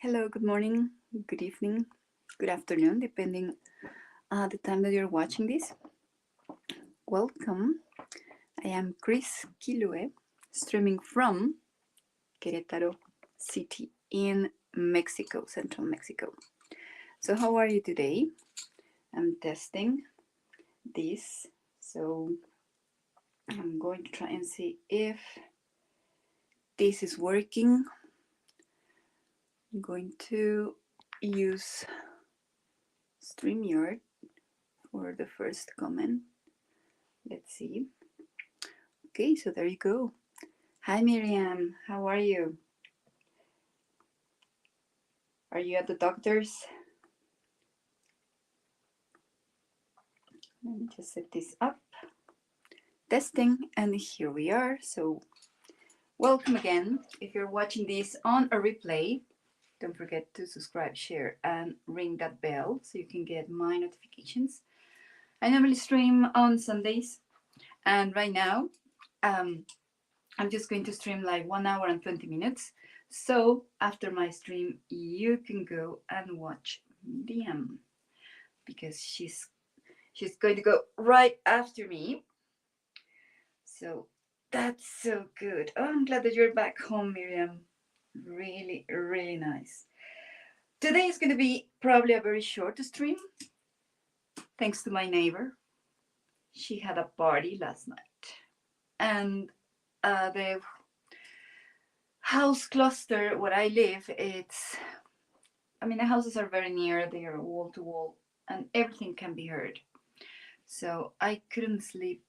Hello, good morning, good evening, good afternoon, depending the time that you're watching this. Welcome. I am Chris Kilue, streaming from Querétaro City in Mexico, central Mexico. So, how are you today? I'm testing this, so I'm going to try and see if this is working. I'm going to use StreamYard for the first comment. Let's see. Okay, so there you go. Hi Miriam, how are you? Are you at the doctor's? Let me just set this up. Testing, and here we are. So, welcome again. If you're watching this on a replay, don't forget to subscribe, share, and ring that bell so you can get my notifications. I normally stream on Sundays, and right now, I'm just going to stream like 1 hour and 20 minutes. So, after my stream, you can go and watch Miriam because she's going to go right after me. So that's so good. Oh, I'm glad that you're back home, Miriam. Really, really nice. Today is going to be probably a very short stream, thanks to my neighbor. She had a party last night, and the house cluster where I live, the houses are very near, they are wall to wall, and everything can be heard. So I couldn't sleep,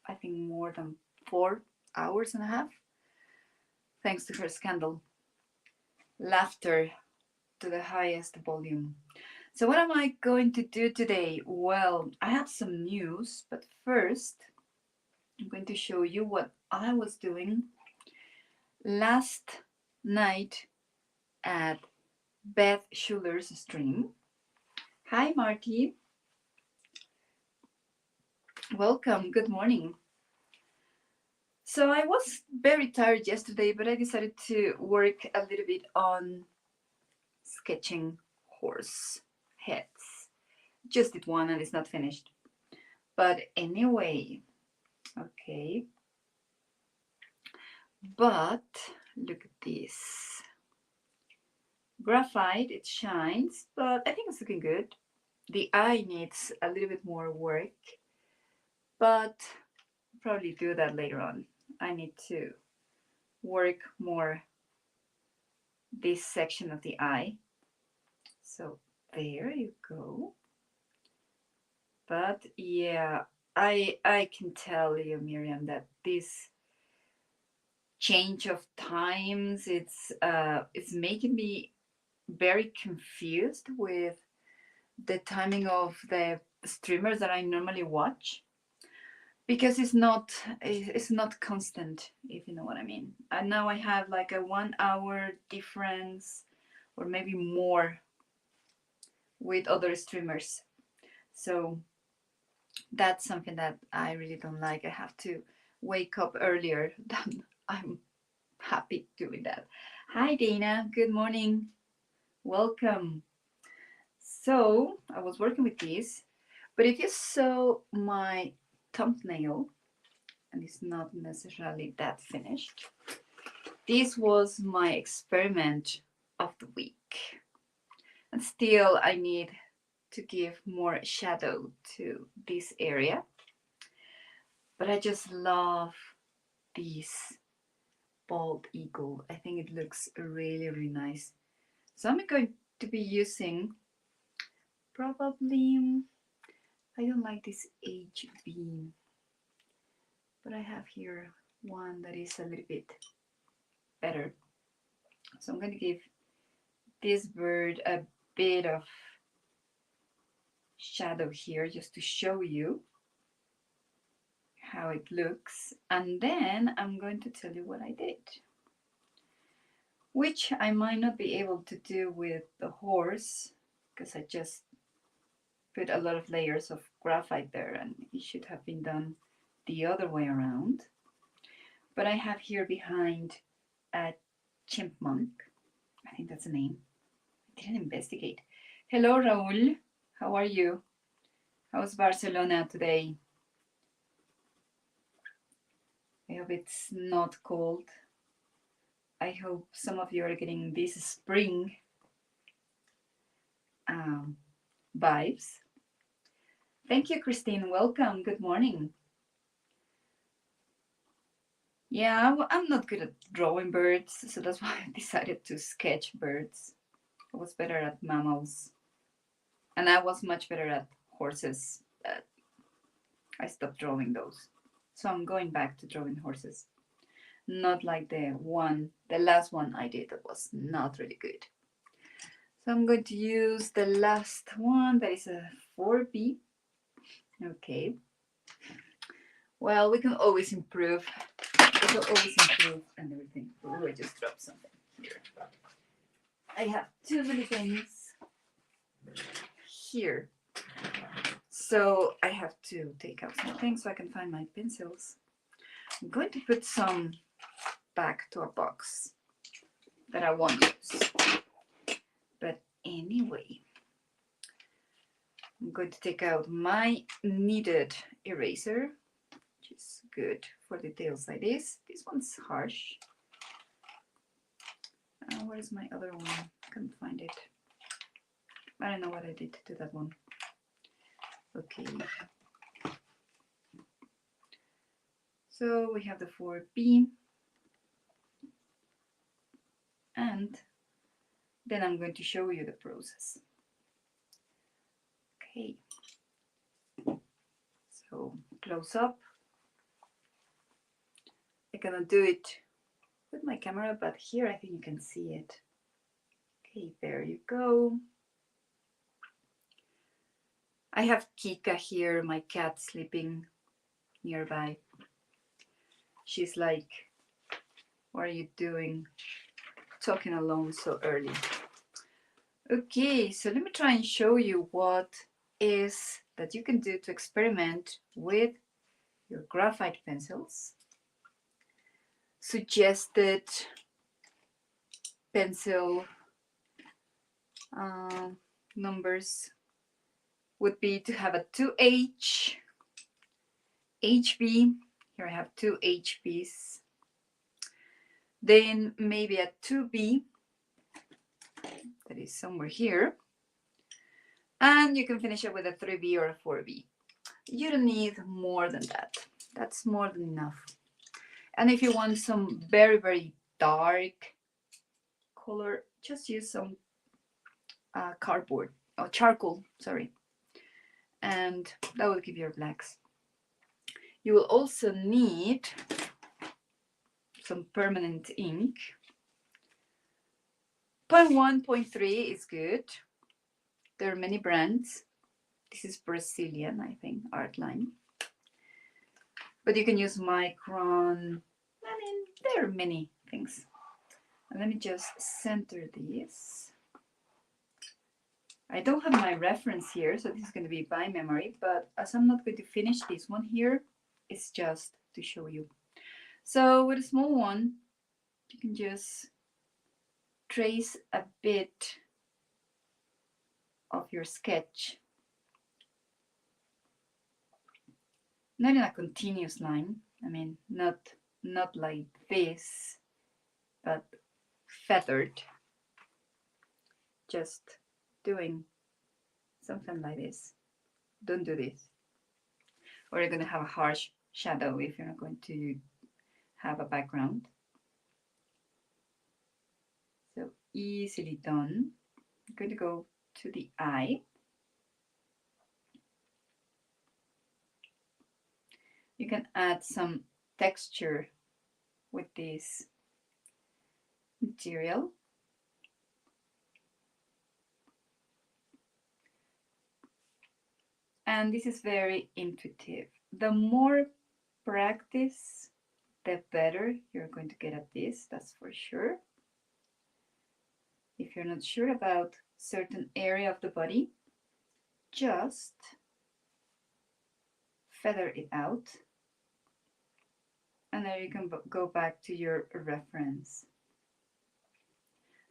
I think, more than 4 hours and a half, thanks to her scandal. Laughter to the highest volume. So, what am I going to do today? Well, I have some news, but first, I'm going to show you what I was doing last night at Beth Schuller's stream. Hi, Marty. Welcome. Good morning. So, I was very tired yesterday, but I decided to work a little bit on sketching horse heads. Just did one and it's not finished. But anyway, okay. But look at this. Graphite, it shines, but I think it's looking good. The eye needs a little bit more work, but I'll probably do that later on. I need to work more this section of the eye. So there you go. But yeah, I can tell you, Miriam, that this change of times, it's making me very confused with the timing of the streamers that I normally watch, because it's not constant, if you know what I mean. And now I have like a 1 hour difference or maybe more with other streamers. So that's something that I really don't like. I have to wake up earlier than I'm happy doing that. Hi Dana, good morning. Welcome. So I was working with this, but if you saw my thumbnail, and it's not necessarily that finished, this was my experiment of the week. And still, I need to give more shadow to this area. But I just love this bald eagle. I think it looks really, really nice. So I'm going to be using probably, I don't like this HB, but I have here one that is a little bit better. So I'm going to give this bird a bit of shadow here just to show you how it looks, and then I'm going to tell you what I did, which I might not be able to do with the horse because I just put a lot of layers of graphite there and it should have been done the other way around. But I have here behind a chipmunk, I think that's the name. I didn't investigate. Hello, Raul. How are you? How's Barcelona today? I hope it's not cold. I hope some of you are getting this spring vibes. Thank you, Christine. Welcome. Good morning. Yeah, I'm not good at drawing birds, so that's why I decided to sketch birds. I was better at mammals, and I was much better at horses. I stopped drawing those. So I'm going back to drawing horses. Not like the last one I did that was not really good. So I'm going to use the last one that is a 4B. Okay. Well, we can always improve. We can always improve and everything. Oh, I just dropped something here. I have too many things here. So I have to take out some things so I can find my pencils. I'm going to put some back to a box that I won't use. But anyway, I'm going to take out my kneaded eraser, which is good for details like this. This one's harsh. Where's my other one? I can't find it. I don't know what I did to that one. Okay. So we have the 4B. And then I'm going to show you the process. Okay. So close up. I cannot do it with my camera, but here I think you can see it. Okay, there you go. I have Kika here, my cat, sleeping nearby. She's like, what are you doing? Talking alone so early. Okay, so let me try and show you what is that you can do to experiment with your graphite pencils. Suggested pencil numbers would be to have a 2H, HB. Here I have 2 HBs. Then maybe a 2B, that is somewhere here. And you can finish it with a 3B or a 4B. You don't need more than that. That's more than enough. And if you want some very, very dark color, just use some cardboard or charcoal, sorry. And that will give your blacks. You will also need some permanent ink. 0.1, 0.3 is good. There are many brands. This is Brazilian, I think, art line. But you can use Micron. I mean, there are many things. And let me just center this. I don't have my reference here, so this is going to be by memory. But as I'm not going to finish this one here, it's just to show you. So with a small one, you can just trace a bit of your sketch. Not in a continuous line. I mean, not like this, but feathered. Just doing something like this. Don't do this. Or you're going to have a harsh shadow if you're not going to have a background. So easily done. I'm going to go to the eye. You can add some texture with this material. And this is very intuitive. The more practice, the better you're going to get at this, that's for sure. If you're not sure about certain area of the body, just feather it out. And then you can go back to your reference.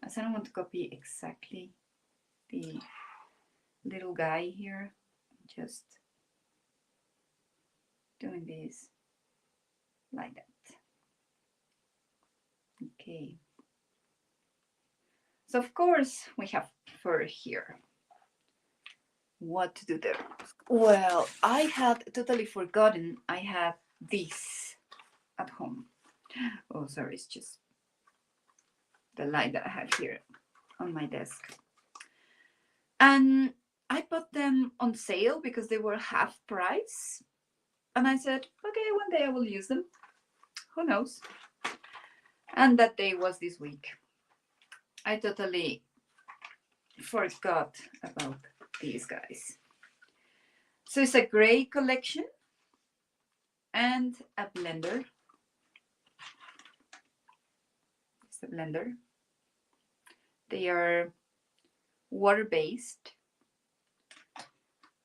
As I don't want to copy exactly the little guy here, just doing this like that. Okay. So of course we have fur here. What to do there? Well, I had totally forgotten I have this at home. Oh, sorry, it's just the light that I have here on my desk. And I bought them on sale because they were half price. And I said, okay, one day I will use them. Who knows? And that day was this week. I totally forgot about these guys. So it's a gray collection and a blender. It's a blender. They are water-based.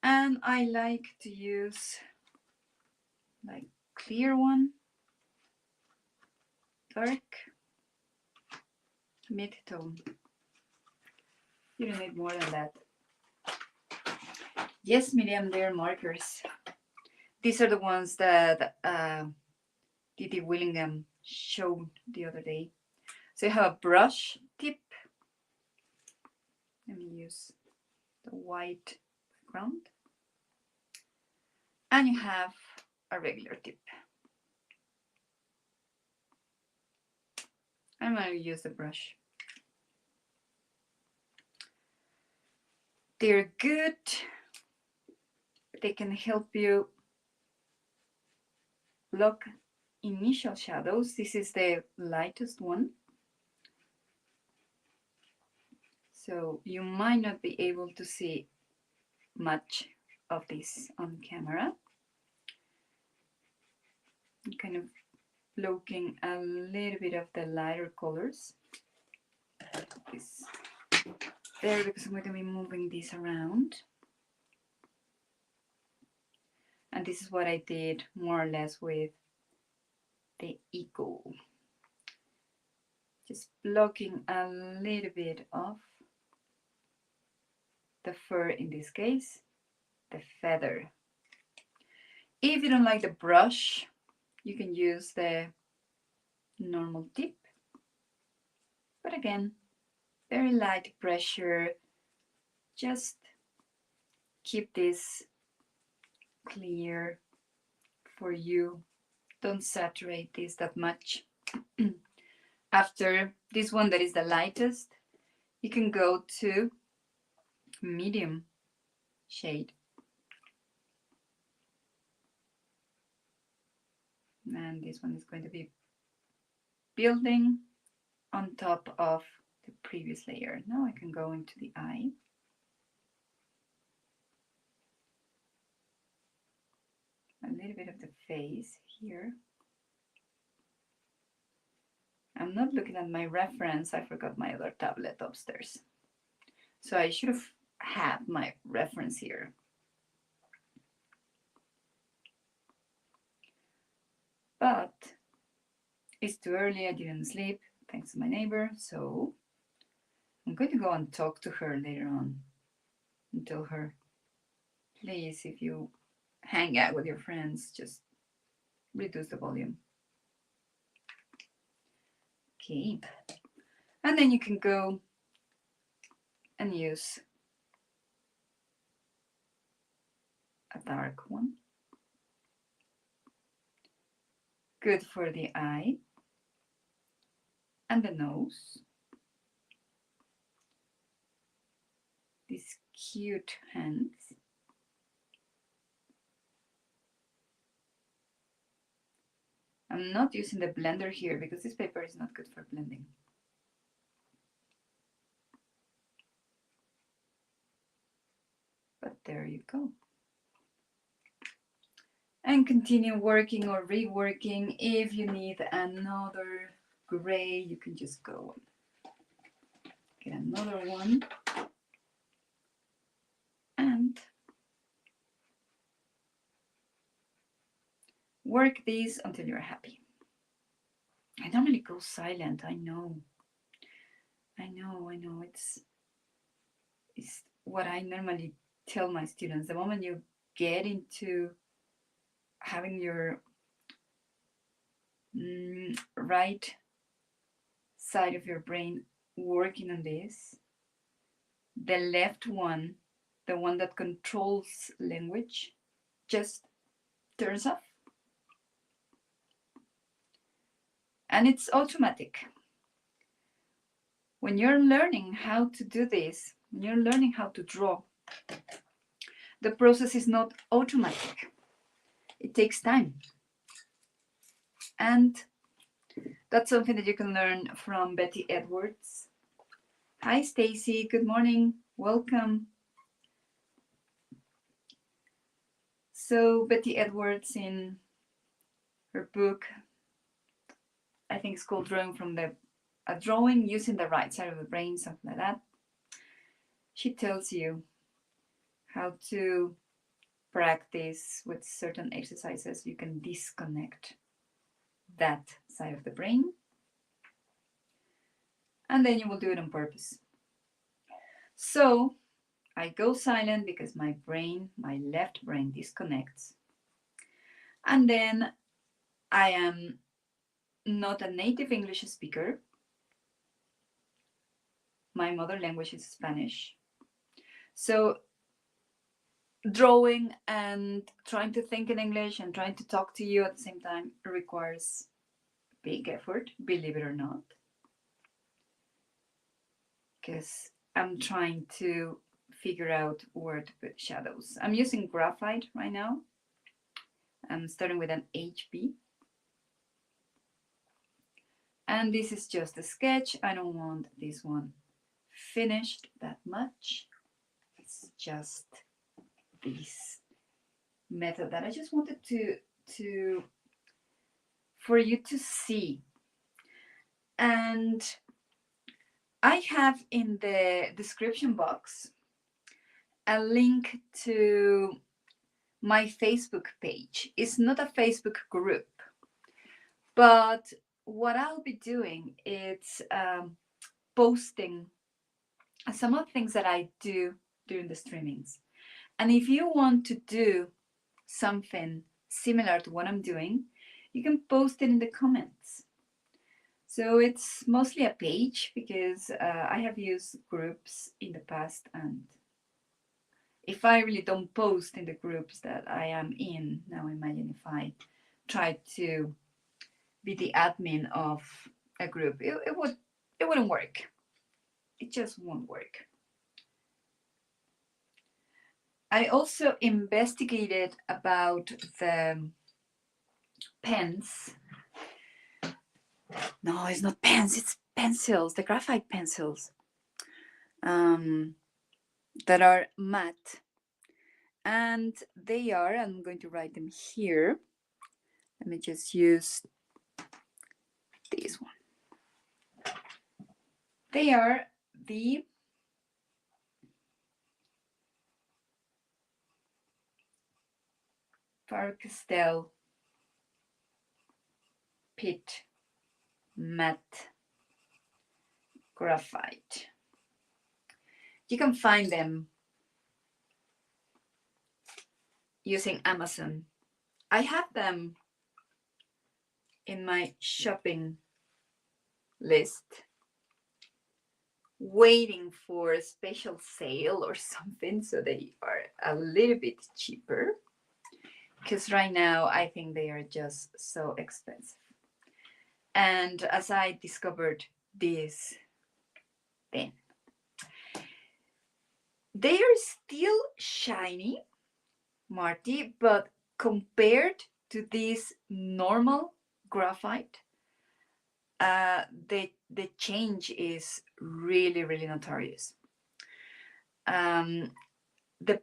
And I like to use like clear one, dark, mid-tone. You don't need more than that. Yes, Miriam, they're markers. These are the ones that Didi Willingham showed the other day. So you have a brush tip. Let me use the white background. And you have a regular tip. I'm going to use the brush. They're good. They can help you block initial shadows. This is the lightest one. So you might not be able to see much of this on camera. I'm kind of blocking a little bit of the lighter colors. This there, because I'm going to be moving this around. And this is what I did more or less with the Eagle. Just blocking a little bit of the fur, in this case, the feather. If you don't like the brush, you can use the normal tip. But again, very light pressure. Just keep this clear for you. Don't saturate this that much. After this one that is the lightest, you can go to medium shade. And this one is going to be building on top of the previous layer. Now I can go into the eye. A little bit of the face here. I'm not looking at my reference. I forgot my other tablet upstairs. So I should have had my reference here. But it's too early. I didn't sleep, thanks to my neighbor. So I'm going to go and talk to her later on and tell her, please, if you hang out with your friends, just reduce the volume. Okay. And then you can go and use a dark one. Good for the eye and the nose. These cute hands. I'm not using the blender here because this paper is not good for blending. But there you go. And continue working or reworking. If you need another gray, you can just go and get another one. And work these until you're happy. I normally go silent, I know. I know. It's what I normally tell my students. The moment you get into having your right side of your brain working on this, the left one, the one that controls language, just turns off. And it's automatic. When you're learning how to do this, when you're learning how to draw, the process is not automatic. It takes time. And that's something that you can learn from Betty Edwards. Hi, Stacy. Good morning. Welcome. So Betty Edwards, in her book, I think it's called A Drawing Using the Right Side of the Brain, something like that. She tells you how to practice with certain exercises. You can disconnect that side of the brain, and then you will do it on purpose. So I go silent because my left brain disconnects. And then I am not a native English speaker. My mother language is Spanish. So drawing and trying to think in English and trying to talk to you at the same time requires big effort, believe it or not. Because I'm trying to figure out where to put shadows. I'm using graphite right now. I'm starting with an HB. And this is just a sketch. I don't want this one finished that much. It's just this method that I just wanted to for you to see. And I have in the description box a link to my Facebook page. It's not a Facebook group, but what I'll be doing is posting some of the things that I do during the streamings. And if you want to do something similar to what I'm doing, you can post it in the comments. So it's mostly a page because I have used groups in the past, and if I really don't post in the groups that I am in, now imagine if I tried to be the admin of a group, it wouldn't work. It just won't work. I also investigated about the pens. No, it's not pens, it's pencils, the graphite pencils that are matte. And they are, I'm going to write them here. Let me just use this one. They are the Faber-Castell Pit Matte Graphite. You can find them using Amazon. I have them in my shopping list, waiting for a special sale or something, so they are a little bit cheaper, because right now I think they are just so expensive. And as I discovered this pen, they are still shiny, Marty, but compared to this normal graphite, the change is really, really notorious. The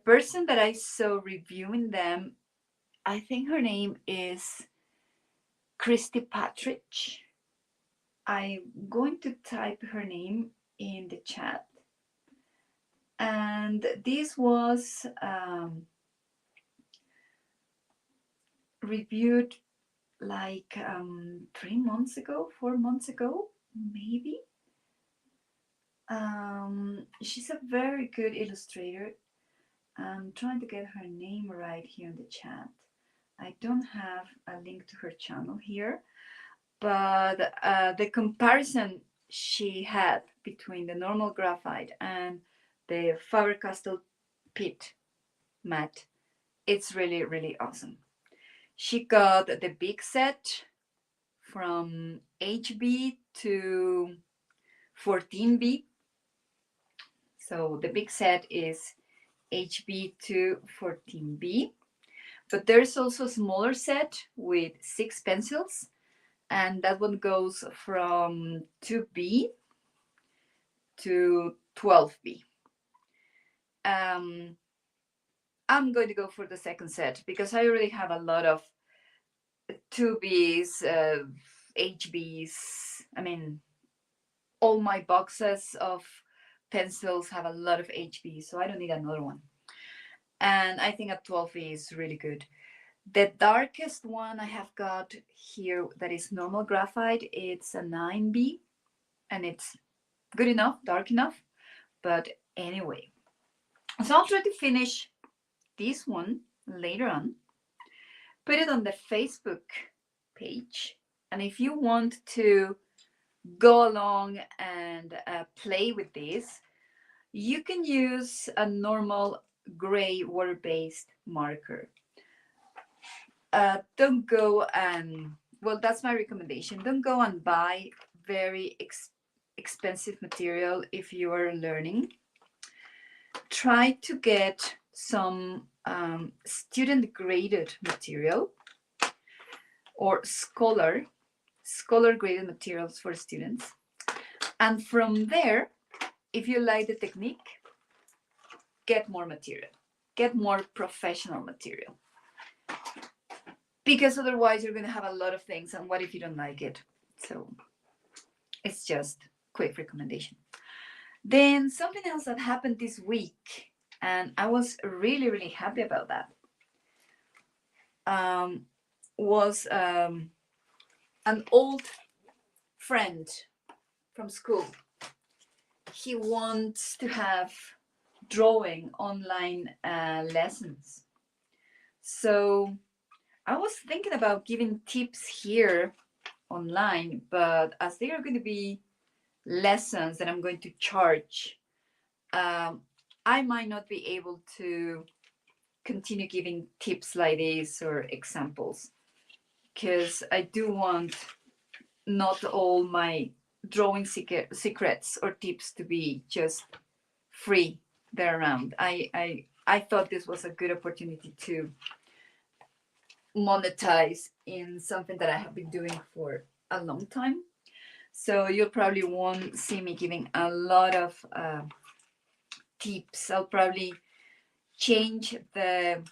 person that I saw reviewing them, I think her name is Christy Patridge. I'm going to type her name in the chat. And this was reviewed like 3 months ago, 4 months ago, maybe. She's a very good illustrator. I'm trying to get her name right here in the chat. I don't have a link to her channel here, but the comparison she had between the normal graphite and the Faber-Castell pit matte, it's really, really awesome. She got the big set from HB to 14B. So the big set is HB to 14B. But there's also a smaller set with 6 pencils, and that one goes from 2B to 12B. I'm going to go for the second set because I already have a lot of 2Bs, HBs. I mean, all my boxes of pencils have a lot of HBs, so I don't need another one. And I think a 12B is really good. The darkest one I have got here that is normal graphite, it's a 9B, and it's good enough, dark enough. But anyway, so I'll try to finish this one later on, put it on the Facebook page, and if you want to go along and play with this, you can use a normal gray water-based marker. Don't go and, well, that's my recommendation. Don't go and buy very expensive material if you are learning. Try to get some student graded material or scholar graded materials for students. And from there, if you like the technique, get more material, get more professional material. Because otherwise you're going to have a lot of things, and what if you don't like it? So it's just quick recommendation. Then something else that happened this week, and I was really, really happy about that, was an old friend from school. He wants to have drawing online lessons. So I was thinking about giving tips here online, but as they are going to be lessons that I'm going to charge, I might not be able to continue giving tips like this or examples, because I do want not all my drawing secrets or tips to be just free there around. I thought this was a good opportunity to monetize in something that I have been doing for a long time. So you probably won't see me giving a lot of tips. I'll probably change the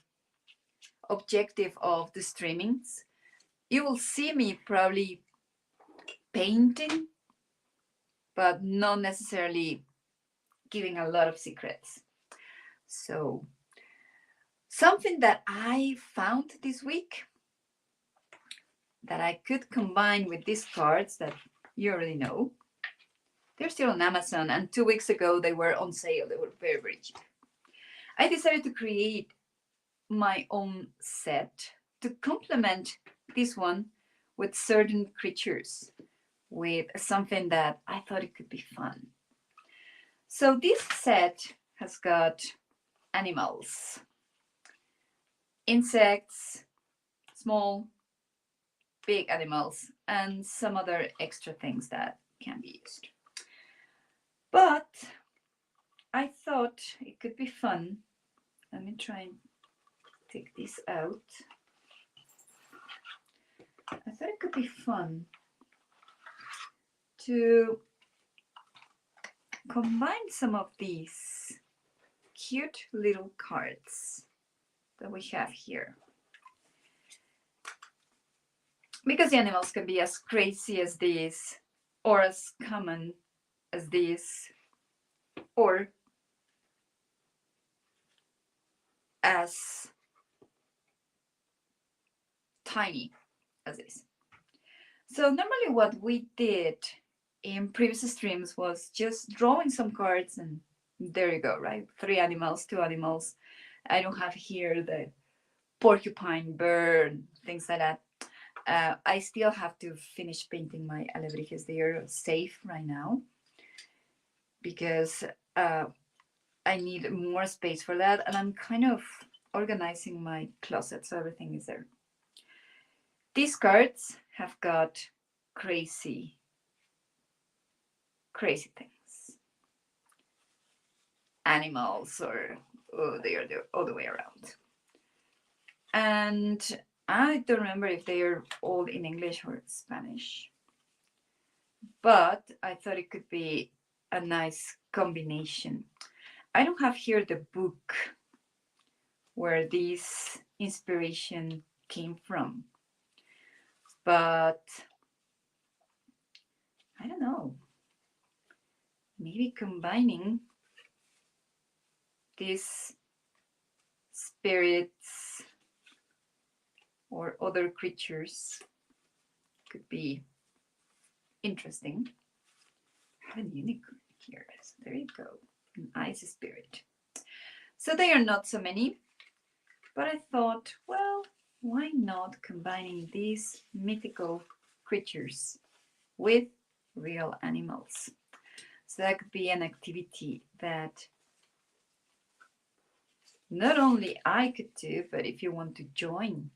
objective of the streamings. You will see me probably painting, but not necessarily giving a lot of secrets. So something that I found this week that I could combine with these cards that you already know. They're still on Amazon, and 2 weeks ago they were on sale. They were very, very cheap. I decided to create my own set to complement this one with certain creatures, with something that I thought it could be fun. So this set has got animals, insects, small, big animals, and some other extra things that can be used. But I thought it could be fun. Let me try and take this out. I thought it could be fun to combine some of these cute little cards that we have here. Because the animals can be as crazy as this, or as common as this, or as tiny as this. So normally what we did in previous streams was just drawing some cards, and there you go, right? 3 animals, 2 animals. I don't have here the porcupine, bird, things like that. I still have to finish painting my alebrijes. They are safe right now because I need more space for that, and I'm kind of organizing my closet so everything is there. These cards have got crazy things. Animals, or they are the other way around. And I don't remember if they are all in English or Spanish. But I thought it could be a nice combination. I don't have here the book where this inspiration came from. But I don't know. Maybe combining these spirits or other creatures could be interesting. I have a unicorn here, so there you go, an ice spirit. So they are not so many, but I thought, well, why not combining these mythical creatures with real animals? So that could be an activity that not only I could do, but if you want to join,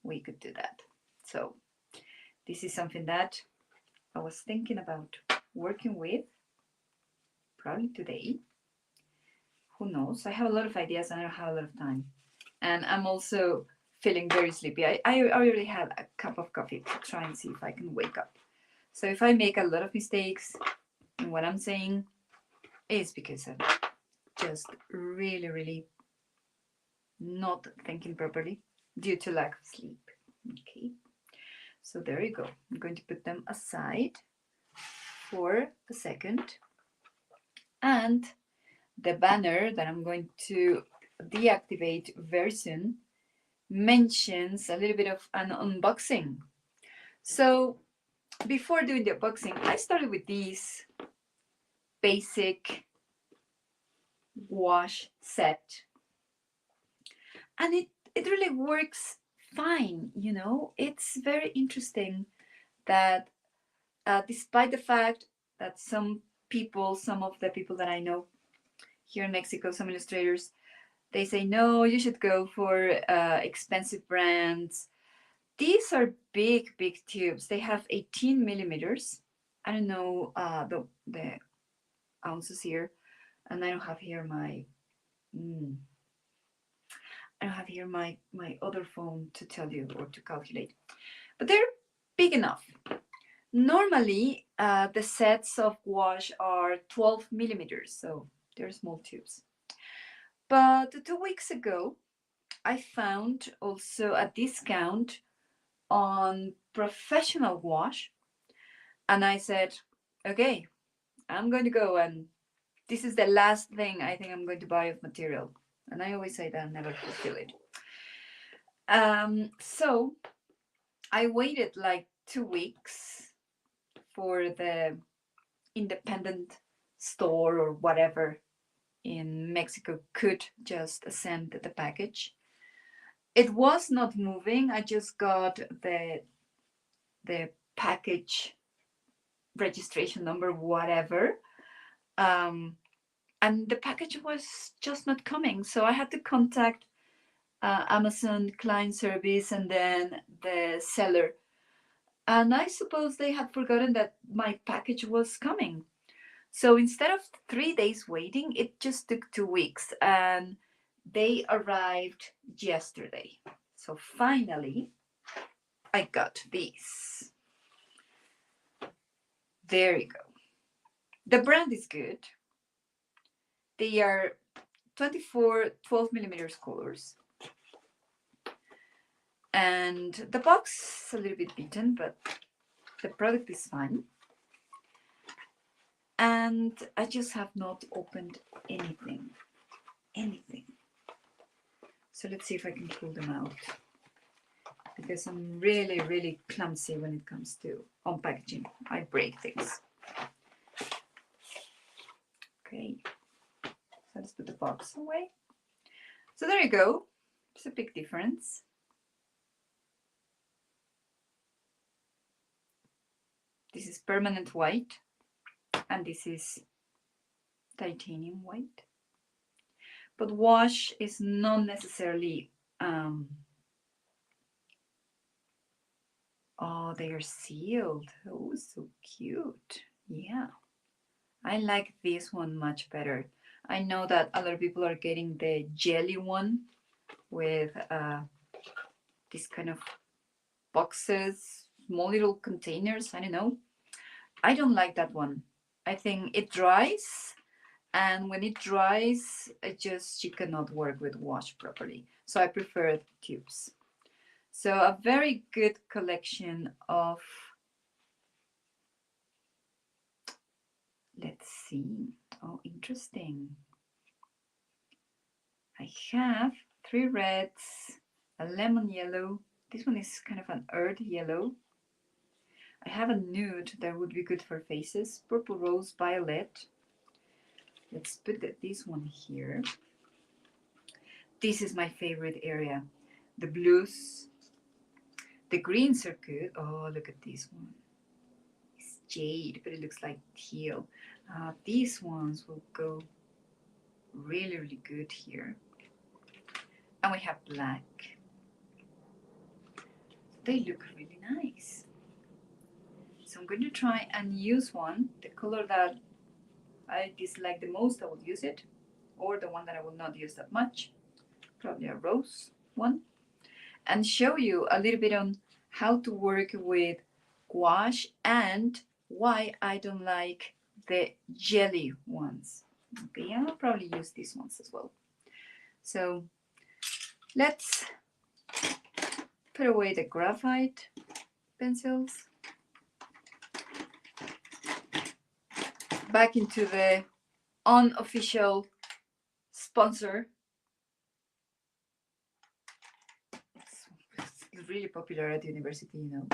we could do that. So this is something that I was thinking about working with probably today. Who knows? I have a lot of ideas and I don't have a lot of time. And I'm also feeling very sleepy. I already had a cup of coffee to try and see if I can wake up. So if I make a lot of mistakes in what I'm saying, it's because I'm just really not thinking properly due to lack of sleep. Okay, so there you go. I'm going to put them aside for a second. And the banner that I'm going to deactivate very soon mentions a little bit of an unboxing. So before doing the unboxing, I started with these basic wash set, and it really works fine. You know, it's very interesting that despite the fact that some of the people that I know here in Mexico, some illustrators, they say, no, you should go for expensive brands. These are big tubes. They have 18 millimeters. I don't know the ounces here, and I don't have here my my other phone to tell you or to calculate, but they're big enough. Normally, the sets of wash are 12 millimeters, so they're small tubes. But 2 weeks ago, I found also a discount on professional wash, and I said, okay, I'm going to go, and this is the last thing I think I'm going to buy of material. And I always say that I never fulfill it. So I waited like 2 weeks for the independent store or whatever in Mexico could just send the package. It was not moving. I just got the package registration number, whatever. And the package was just not coming. So I had to contact Amazon client service and then the seller. And I suppose they had forgotten that my package was coming. So instead of 3 days waiting, it just took 2 weeks. And they arrived yesterday. So finally, I got these. There you go. The brand is good. They are 24 12 millimeters colors. And the box is a little bit beaten, but the product is fine. And I just have not opened anything. So let's see if I can pull them out. because I'm really, really clumsy when it comes to unpackaging. I break things. Okay, so let's put the box away. So there you go. It's a big difference. This is permanent white, and this is titanium white. But wash is not necessarily, oh, they are sealed. Oh, so cute. Yeah, I like this one much better. I know that other people are getting the jelly one with these kind of boxes, small little containers. I don't know. I don't like that one. I think it dries, and when it dries, you cannot work with wash properly. So I prefer tubes. So a very good collection of, let's see. Oh, interesting. I have 3 reds, a lemon yellow. This one is kind of an earth yellow. I have a nude that would be good for faces. Purple rose, violet. Let's put this one here. This is my favorite area. The blues. The greens are good. Oh, look at this one. It's jade, but it looks like teal. These ones will go really, really good here. And we have black. They look really nice. So I'm going to try and use one. The color that I dislike the most, I will use it. Or the one that I will not use that much. Probably a rose one. And show you a little bit on how to work with gouache and why I don't like the jelly ones. Okay, I'll probably use these ones as well. So let's put away the graphite pencils. Back into the unofficial sponsor. It's really popular at university, you know.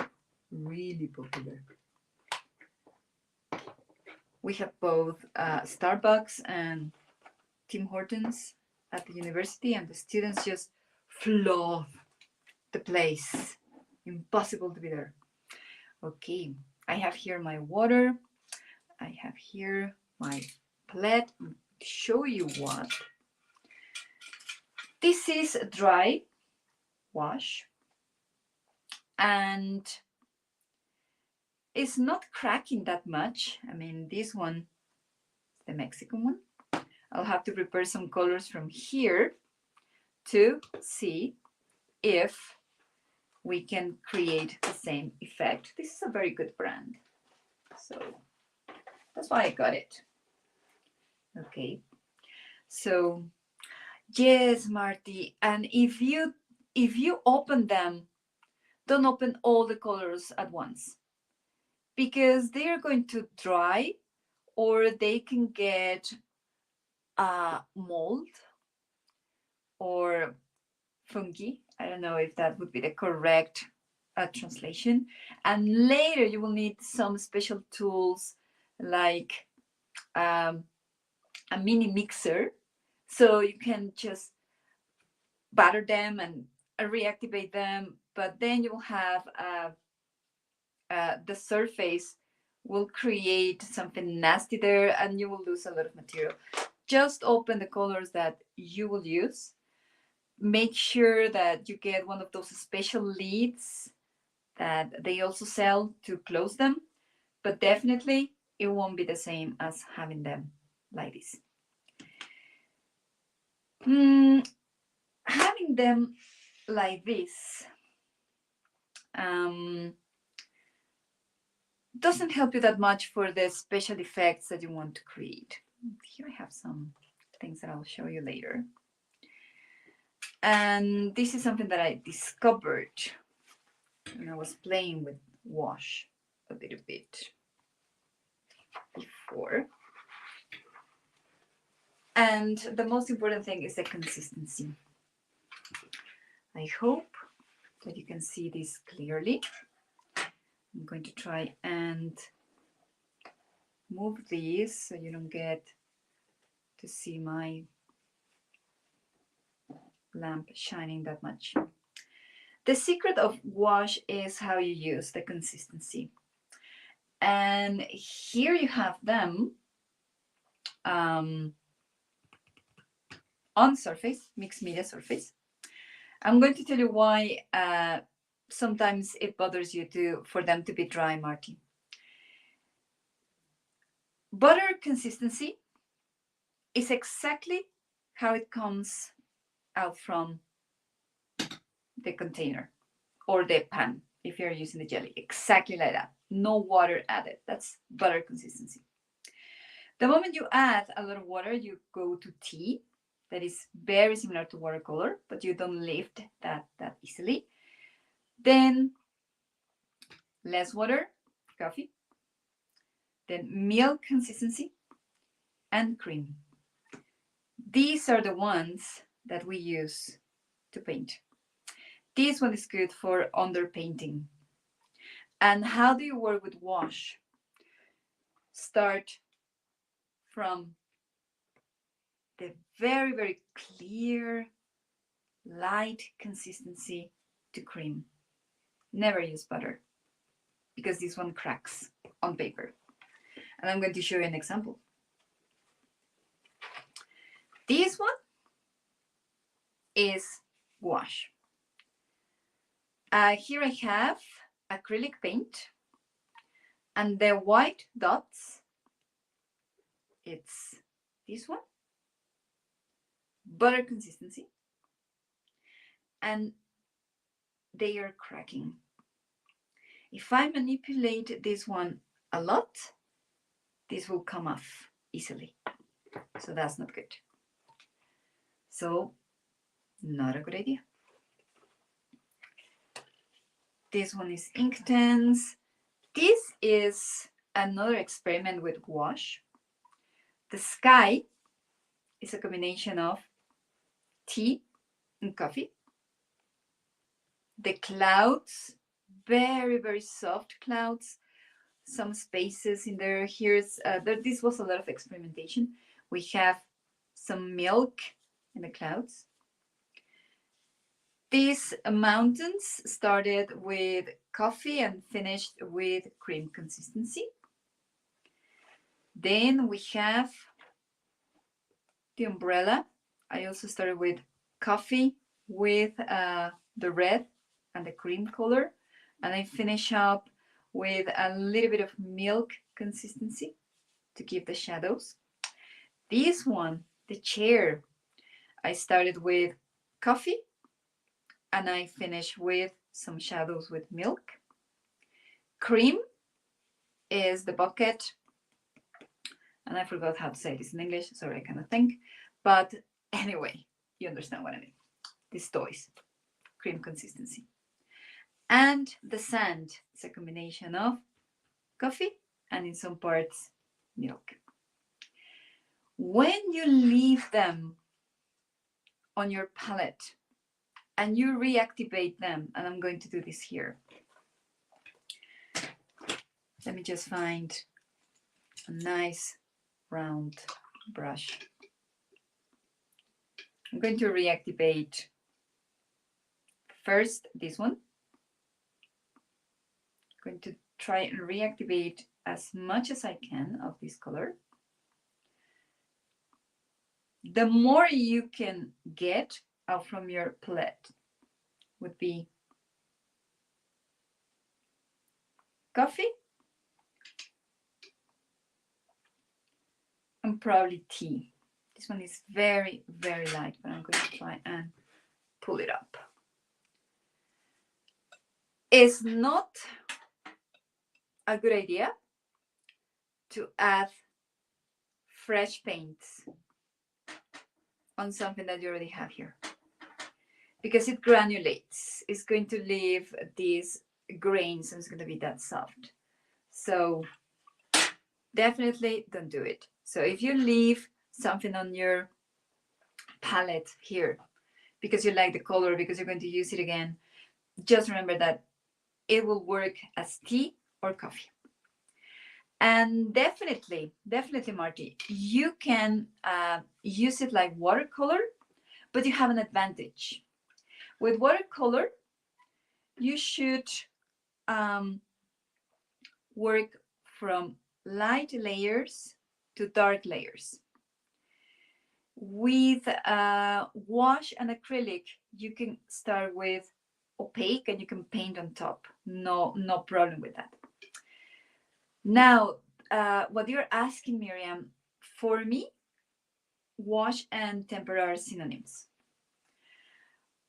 Really popular. We have both Starbucks and Tim Hortons at the university, and the students just flood the place. Impossible to be there. Okay, I have here my water. I have here my palette. Show you what. This is dry wash, and it's not cracking that much. I mean, this one is the Mexican one. I'll have to prepare some colors from here to see if we can create the same effect. This is a very good brand, so that's why I got it. Okay, so yes, Marty, and if you open them, don't open all the colors at once, because they are going to dry, or they can get mold or fungi. I don't know if that would be the correct translation. And later you will need some special tools like a mini mixer, so you can just batter them and reactivate them, but then you will have the surface will create something nasty there, and you will lose a lot of material. Just open the colors that you will use. Make sure that you get one of those special lids that they also sell to close them, but definitely it won't be the same as having them like this. Having them like this doesn't help you that much for the special effects that you want to create. Here I have some things that I'll show you later. And this is something that I discovered when I was playing with wash a little bit before. And the most important thing is the consistency. I hope that you can see this clearly. I'm going to try and move these so you don't get to see my lamp shining that much. The secret of gouache is how you use the consistency. And here you have them on surface, mixed media surface. I'm going to tell you why sometimes it bothers you for them to be dry, Marty. Butter consistency is exactly how it comes out from the container or the pan if you're using the jelly. Exactly like that. No water added. That's butter consistency. The moment you add a lot of water, you go to tea. That is very similar to watercolor, but you don't lift that easily. Then less water, coffee. Then milk consistency and cream. These are the ones that we use to paint. This one is good for underpainting. And how do you work with wash? Start from the very, very clear, light consistency to cream. Never use butter because this one cracks on paper. And I'm going to show you an example. This one is gouache. Here I have acrylic paint, and the white dots, it's this one, butter consistency, and they are cracking. If I manipulate this one a lot, this will come off easily. So that's not good. So not a good idea. This one is Inktense. This is another experiment with gouache. The sky is a combination of tea and coffee. The clouds, very, very soft clouds, some spaces in there. This was a lot of experimentation. We have some milk in the clouds. These mountains started with coffee and finished with cream consistency. Then we have the umbrella. I also started with coffee with the red and the cream color. And I finish up with a little bit of milk consistency to give the shadows. This one, the chair, I started with coffee and I finish with some shadows with milk. Cream is the bucket, and I forgot how to say this in English, sorry, I cannot think. But anyway, you understand what I mean. These toys, cream consistency. And the sand is a combination of coffee and in some parts milk. When you leave them on your palette and you reactivate them, and I'm going to do this here. Let me just find a nice round brush. I'm going to reactivate first this one. I'm going to try and reactivate as much as I can of this color. The more you can get out from your palette would be coffee and probably tea. This one is very, very light, but I'm going to try and pull it up. It's not a good idea to add fresh paints on something that you already have here, because it granulates. It's going to leave these grains and it's going to be that soft. So definitely don't do it. So if you leave something on your palette here because you like the color, because you're going to use it again, just remember that it will work as tea or coffee. And definitely, Marty, you can use it like watercolor, but you have an advantage. With watercolor, you should work from light layers to dark layers. With wash and acrylic, you can start with opaque and you can paint on top. No problem with that. Now, what you're asking, Miriam, for me, wash and tempera are synonyms.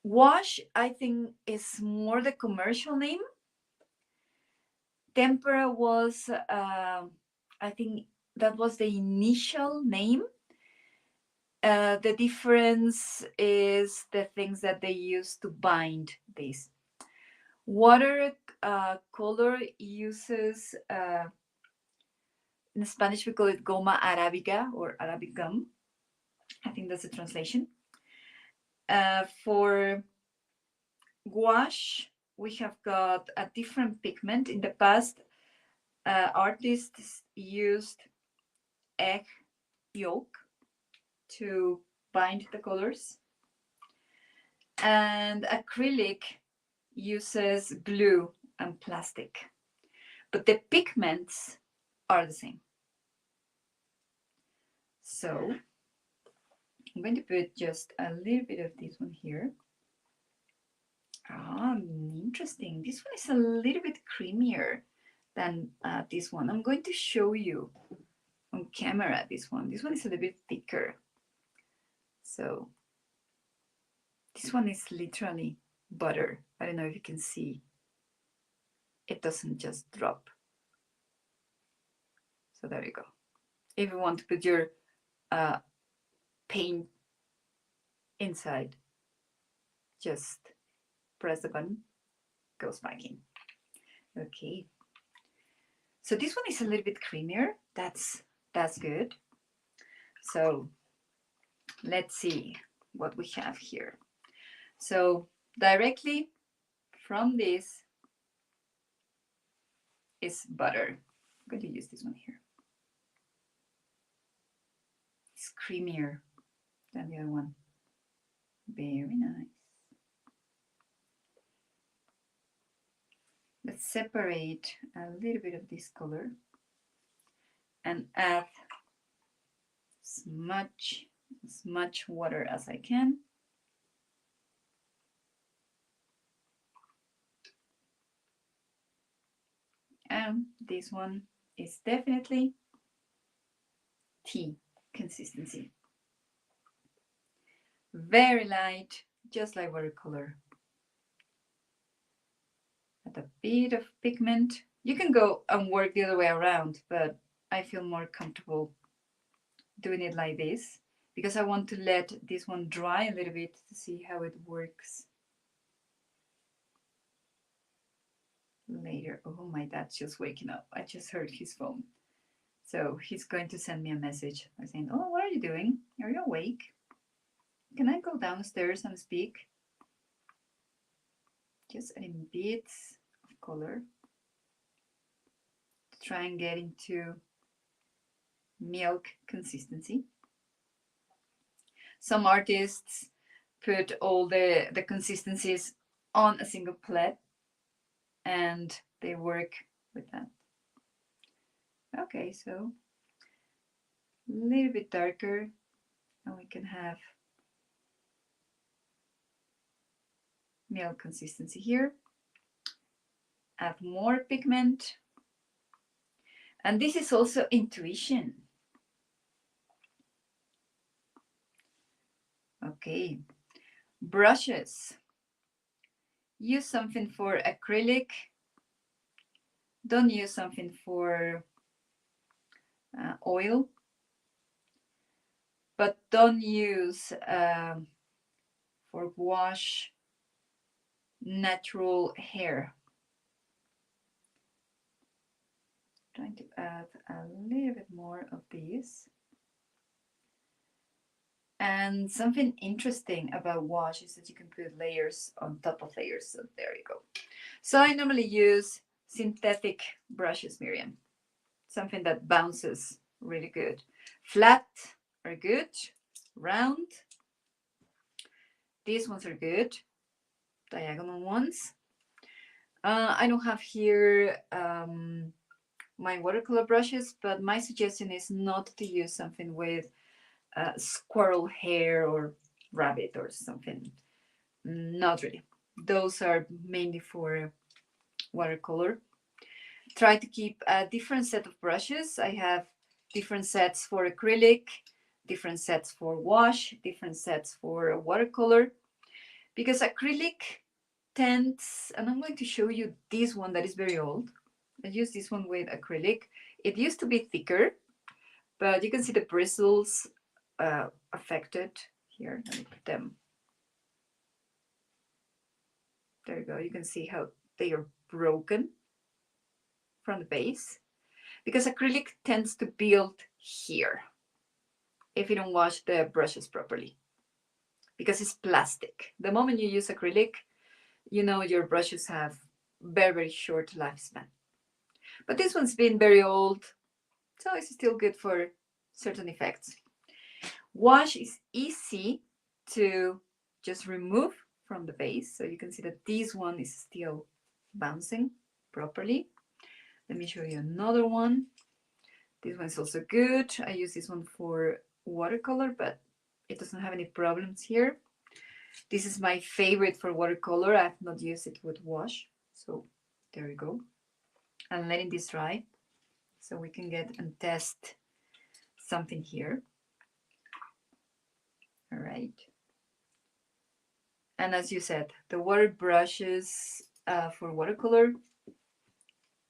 Wash, I think, is more the commercial name. Tempera was, I think, that was the initial name. The difference is the things that they use to bind this. Water color uses, in Spanish we call it goma arabica or Arabic gum. I think that's the translation. For gouache, we have got a different pigment. In the past, artists used egg yolk to bind the colors. And acrylic uses glue and plastic. But the pigments are the same. So I'm going to put just a little bit of this one here. Interesting. This one is a little bit creamier than this one. I'm going to show you on camera this one. This one is a little bit thicker. So this one is literally butter. I don't know if you can see. It doesn't just drop. So there you go. If you want to put your paint inside, just press the button, goes back in. Okay. So this one is a little bit creamier. That's good. So let's see what we have here. So directly from this is butter. I'm going to use this one here. It's creamier than the other one. Very nice. Let's separate a little bit of this color and add as much water as I can. And this one is definitely tea consistency. Very light, just like watercolor. Add a bit of pigment. You can go and work the other way around, but I feel more comfortable doing it like this because I want to let this one dry a little bit to see how it works later. Oh, my dad's just waking up. I just heard his phone. So he's going to send me a message by saying, oh, what are you doing? Are you awake? Can I go downstairs and speak? Just adding bits of color to try and get into milk consistency. Some artists put all the consistencies on a single plate and they work with that. Okay, so a little bit darker and we can have milk consistency here. Add more pigment. And this is also intuition. Okay, brushes. Use something for acrylic. Don't use something for oil. But don't use for gouache natural hair. Trying to add a little bit more of this. And something interesting about wash is that you can put layers on top of layers. So there you go. So I normally use synthetic brushes, Miriam. Something that bounces really good. Flat are good. Round. These ones are good. Diagonal ones. I don't have here my watercolor brushes, but my suggestion is not to use something with squirrel hair or rabbit or something. Not really. Those are mainly for watercolor. Try to keep a different set of brushes. I have different sets for acrylic, different sets for wash, different sets for watercolor, because acrylic tends, and I'm going to show you this one that is very old. I use this one with acrylic. It used to be thicker, but you can see the bristles affected here. Let me put them. There you go. You can see how they are broken from the base, because acrylic tends to build here if you don't wash the brushes properly, because it's plastic. The moment you use acrylic, you know your brushes have very, very short lifespan. But this one's been very old, so it's still good for certain effects. Wash is easy to just remove from the base. So you can see that this one is still bouncing properly. Let me show you another one. This one is also good. I use this one for watercolor, but it doesn't have any problems here. This is my favorite for watercolor. I've not used it with wash. So there we go. I'm letting this dry so we can get and test something here. All right. And as you said, the water brushes for watercolor,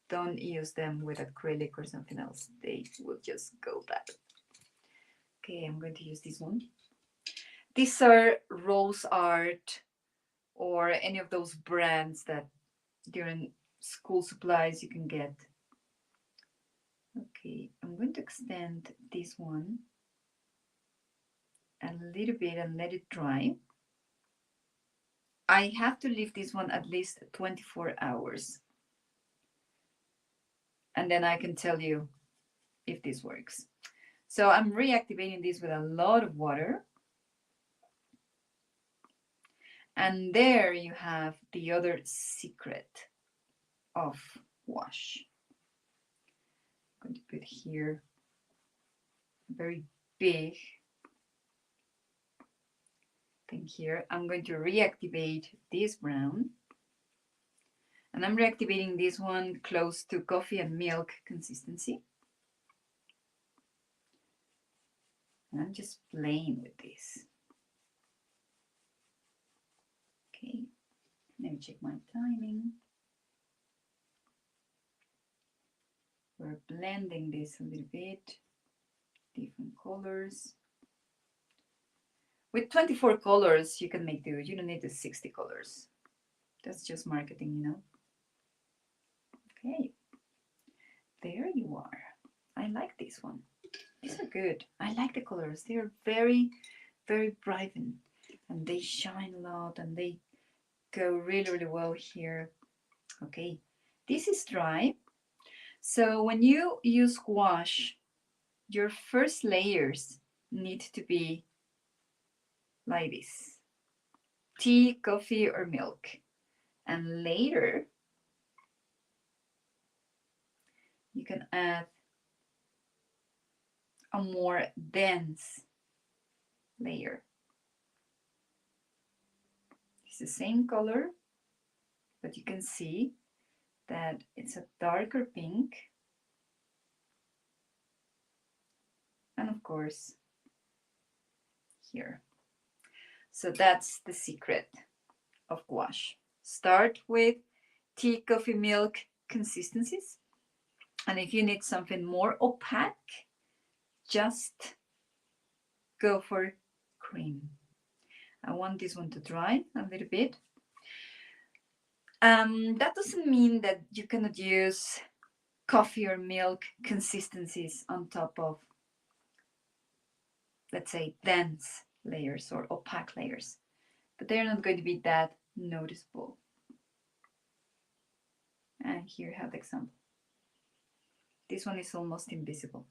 don't use them with acrylic or something else. They will just go bad. Okay, I'm going to use this one. These are Rose Art or any of those brands that during school supplies you can get. Okay, I'm going to extend this one a little bit and let it dry. I have to leave this one at least 24 hours. And then I can tell you if this works. So I'm reactivating this with a lot of water. And there you have the other secret of wash. I'm going to put here a very big thing here. I'm going to reactivate this brown. And I'm reactivating this one close to coffee and milk consistency. And I'm just playing with this. Okay, let me check my timing. We're blending this a little bit, different colors. With 24 colors, you can make do. You don't need the 60 colors. That's just marketing, you know. Okay, there you are. I like this one. These are good. I like the colors. They're very, very bright and they shine a lot and they go really, really well here. Okay, this is dry. So when you use gouache, your first layers need to be like this: tea, coffee, or milk. And later, you can add a more dense layer. It's the same color, but you can see that it's a darker pink. And of course, here. So that's the secret of gouache. Start with tea, coffee, milk consistencies. And if you need something more opaque, just go for cream. I want this one to dry a little bit. That doesn't mean that you cannot use coffee or milk consistencies on top of, let's say, dense layers or opaque layers, but they're not going to be that noticeable. And here you have the example. This one is almost invisible.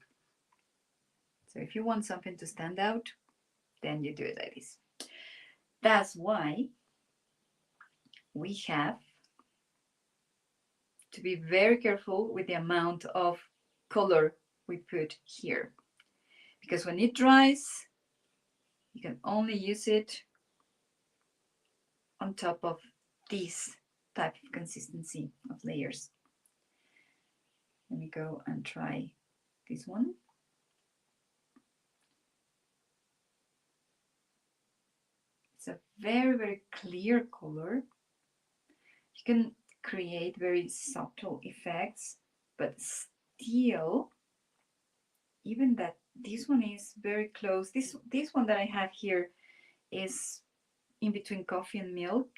So if you want something to stand out, then you do it like this. That's why we have to be very careful with the amount of color we put here. Because when it dries, you can only use it on top of this type of consistency of layers. Let me go and try this one. It's a very, very clear color. You can create very subtle effects, but still, even that this one is very close. This one that I have here is in between coffee and milk.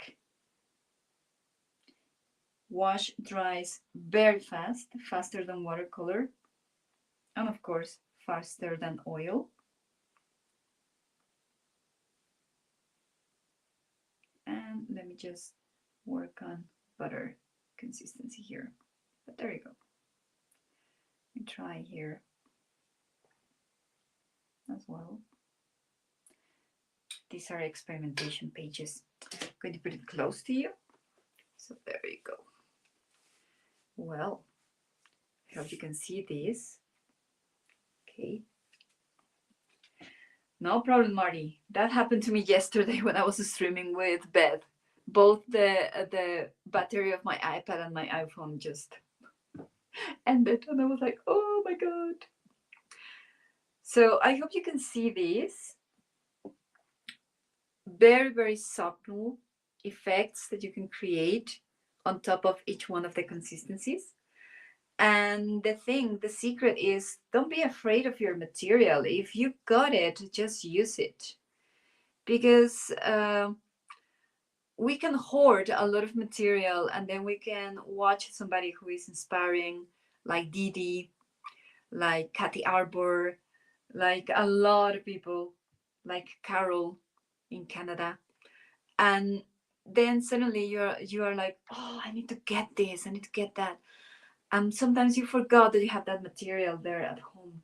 Wash dries very fast, faster than watercolor, and of course faster than oil. And let me just work on butter consistency here. But there you go. Let me try here as well. These are experimentation pages. I'm going to put it close to you. So there you go. Well, I hope you can see this. Okay. No problem, Marty. That happened to me yesterday when I was streaming with Beth. Both the battery of my iPad and my iPhone just ended, and I was like, oh my god. So I hope you can see this. Very, very subtle effects that you can create on top of each one of the consistencies. And the secret is, don't be afraid of your material. If you got it, just use it. Because we can hoard a lot of material, and then we can watch somebody who is inspiring, like Didi, like Kathy Arbor, like a lot of people, like Carol in Canada. And then suddenly you are like, oh, I need to get this, I need to get that. And sometimes you forgot that you have that material there at home.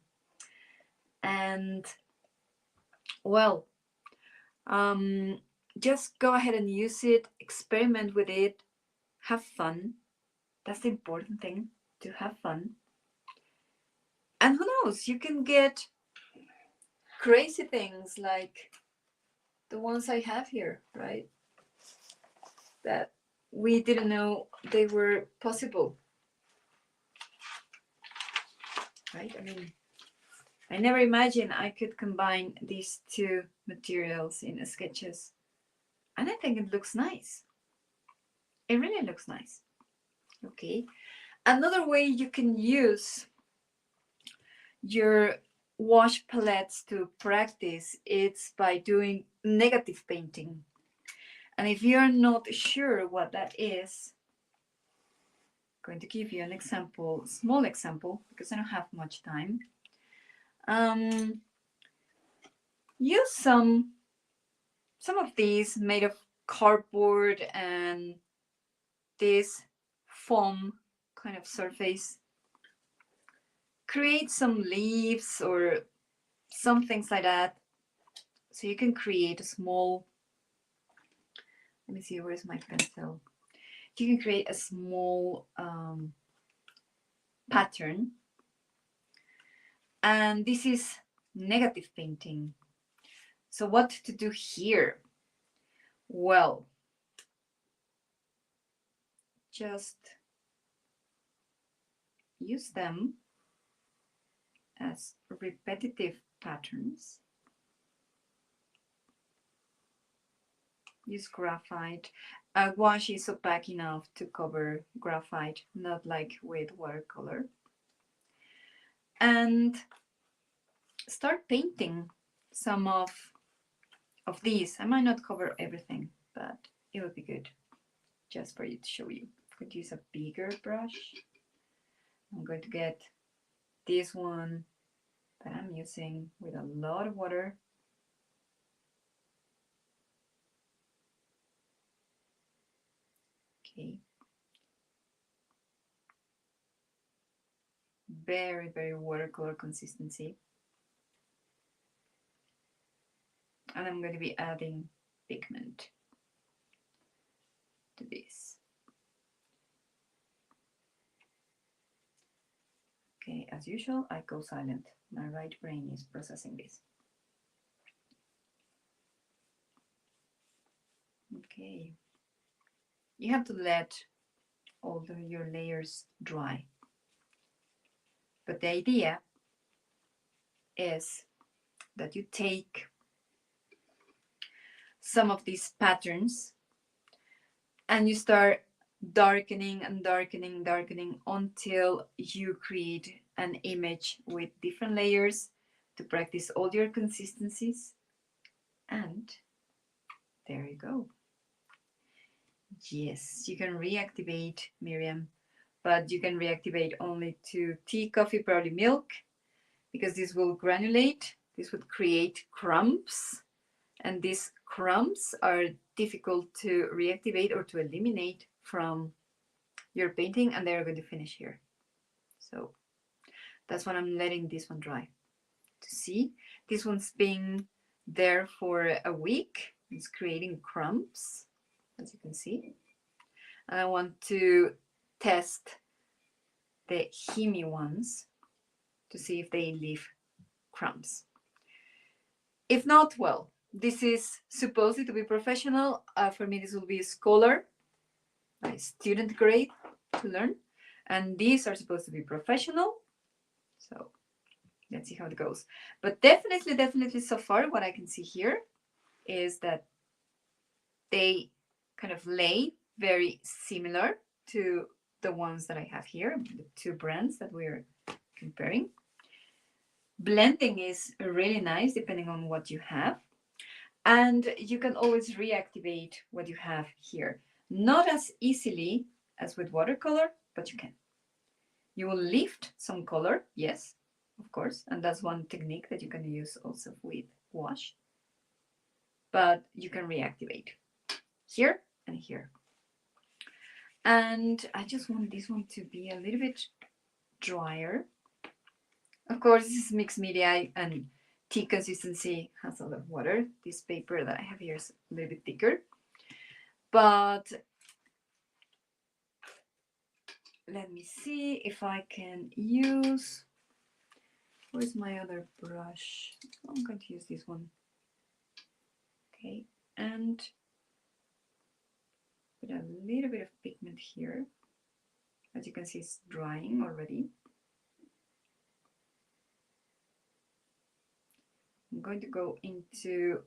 And well, just go ahead and use it, experiment with it, have fun. That's the important thing, to have fun. And who knows, you can get crazy things like the ones I have here, right? That we didn't know they were possible. Right? I mean, I never imagined I could combine these two materials in sketches. And I think it looks nice. It really looks nice. Okay. Another way you can use your wash palettes to practice, it's by doing negative painting. And if you're not sure what that is, I'm going to give you an example, small example, because I don't have much time. Use some of these made of cardboard and this foam kind of surface. Create some leaves or some things like that. So you can create a small, let me see, where's my pencil? You can create a small pattern. And this is negative painting. So what to do here? Well, just use them as repetitive patterns. Use graphite. Wash is opaque enough to cover graphite, not like with watercolor. And start painting some of these. I might not cover everything, but it would be good just for you to show you. I could use a bigger brush. I'm going to get this one that I'm using with a lot of water. very, very watercolor consistency. And I'm going to be adding pigment to this. Okay, as usual, I go silent. My right brain is processing this. Okay. You have to let all your layers dry. But the idea is that you take some of these patterns and you start darkening and darkening, darkening until you create an image with different layers to practice all your consistencies. And there you go. Yes, you can reactivate, Miriam, but you can reactivate only to tea, coffee, probably milk, because this will granulate. This would create crumbs, and these crumbs are difficult to reactivate or to eliminate from your painting, and they're going to finish here. So that's why I'm letting this one dry. To see, this one's been there for a week. It's creating crumbs, as you can see. And I want to test the Himi ones to see if they leave crumbs. If not, well, this is supposed to be professional. For me, this will be a scholar, a student grade to learn. And these are supposed to be professional. So let's see how it goes. But definitely so far, what I can see here is that they kind of lay very similar to the ones that I have here, the two brands that we're comparing. Blending is really nice depending on what you have. And you can always reactivate what you have here. Not as easily as with watercolor, but you can. You will lift some color, yes, of course. And that's one technique that you can use also with wash. But you can reactivate here and here. And I just want this one to be a little bit drier. Of course, this is mixed media and tea consistency has a lot of water. This paper that I have here is a little bit thicker. But let me see if I can use, where's my other brush? I'm going to use this one. Okay, and put a little bit of pigment here. As you can see, it's drying already. I'm going to go into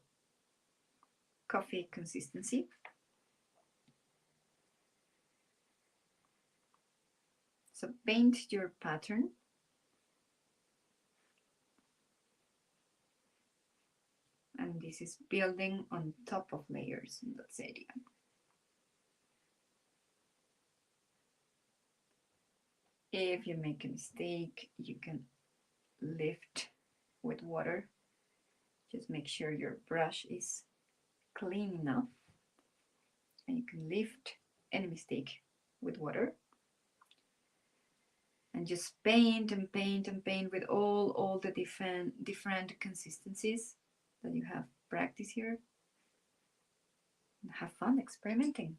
coffee consistency. So paint your pattern. And this is building on top of layers in that area. If you make a mistake, you can lift with water. Just make sure your brush is clean enough. And you can lift any mistake with water. And just paint and paint and paint with all the different consistencies that you have practiced here. And have fun experimenting.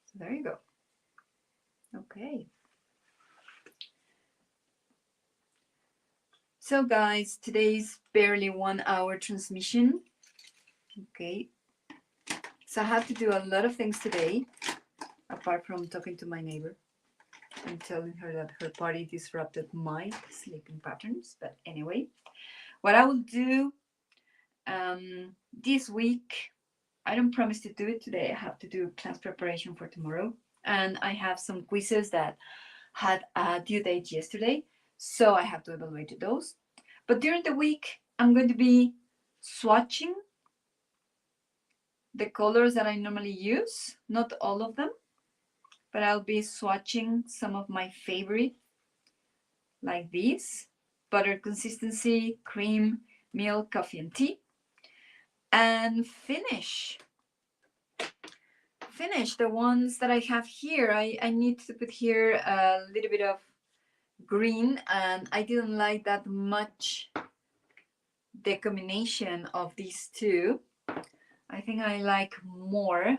So there you go. Okay. So guys, today's barely 1 hour transmission. Okay. So I have to do a lot of things today, apart from talking to my neighbor and telling her that her party disrupted my sleeping patterns. But anyway, what I will do this week, I don't promise to do it today. I have to do class preparation for tomorrow. And I have some quizzes that had a due date yesterday. So I have to evaluate those. But during the week, I'm going to be swatching the colors that I normally use. Not all of them, but I'll be swatching some of my favorite, like these: butter consistency, cream, milk, coffee, and tea. And finish the ones that I have here. I need to put here a little bit of green, and I didn't like that much the combination of these two. I think I like more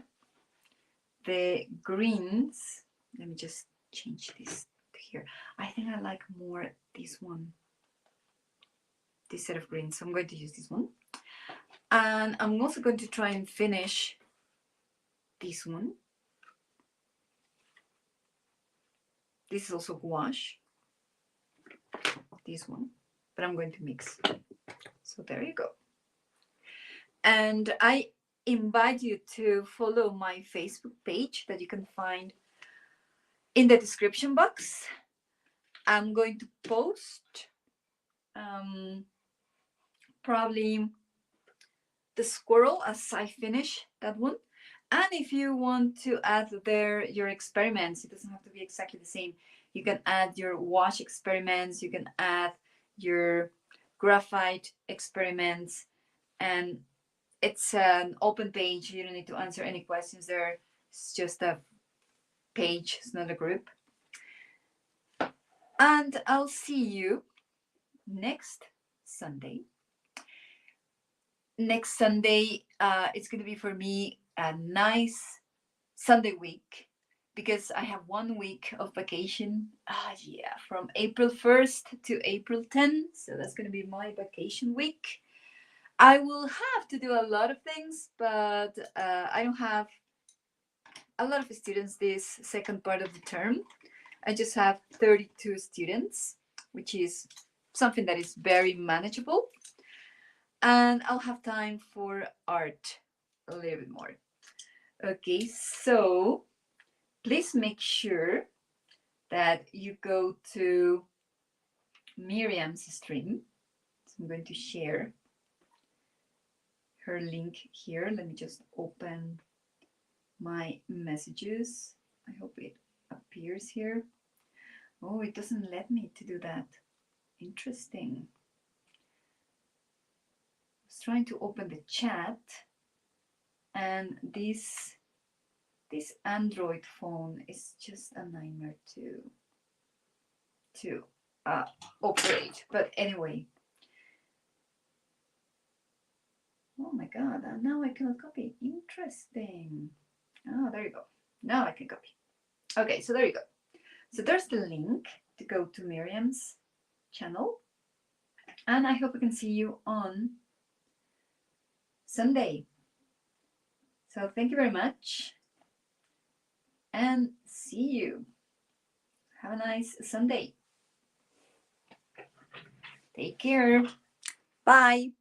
the greens. Let me just change this here. I think I like more this one, this set of greens. So I'm going to use this one. And I'm also going to try and finish this one. This is also gouache, this one, but I'm going to mix. So there you go. And I invite you to follow my Facebook page that you can find in the description box. I'm going to post probably the squirrel as I finish that one. And if you want to add there your experiments, it doesn't have to be exactly the same. You can add your wash experiments, you can add your graphite experiments, and it's an open page. You don't need to answer any questions there. It's just a page, it's not a group. And I'll see you next Sunday. Next Sunday, it's going to be for me a nice Sunday week because I have 1 week of vacation. Yeah, from April 1st to April 10th. So that's going to be my vacation week. I will have to do a lot of things, but I don't have a lot of students this second part of the term. I just have 32 students, which is something that is very manageable. And I'll have time for art a little bit more. Okay, so please make sure that you go to Miriam's stream. So I'm going to share her link here. Let me just open my messages. I hope it appears here. Oh, it doesn't let me to do that. Interesting. I was trying to open the chat, and this Android phone is just a nightmare to operate. But anyway, oh my god, and now I cannot copy. Interesting. Oh, there you go. Now I can copy. Okay, so there you go. So there's the link to go to Miriam's channel, and I hope I can see you on Sunday. So thank you very much, and see you. Have a nice Sunday. Take care. Bye.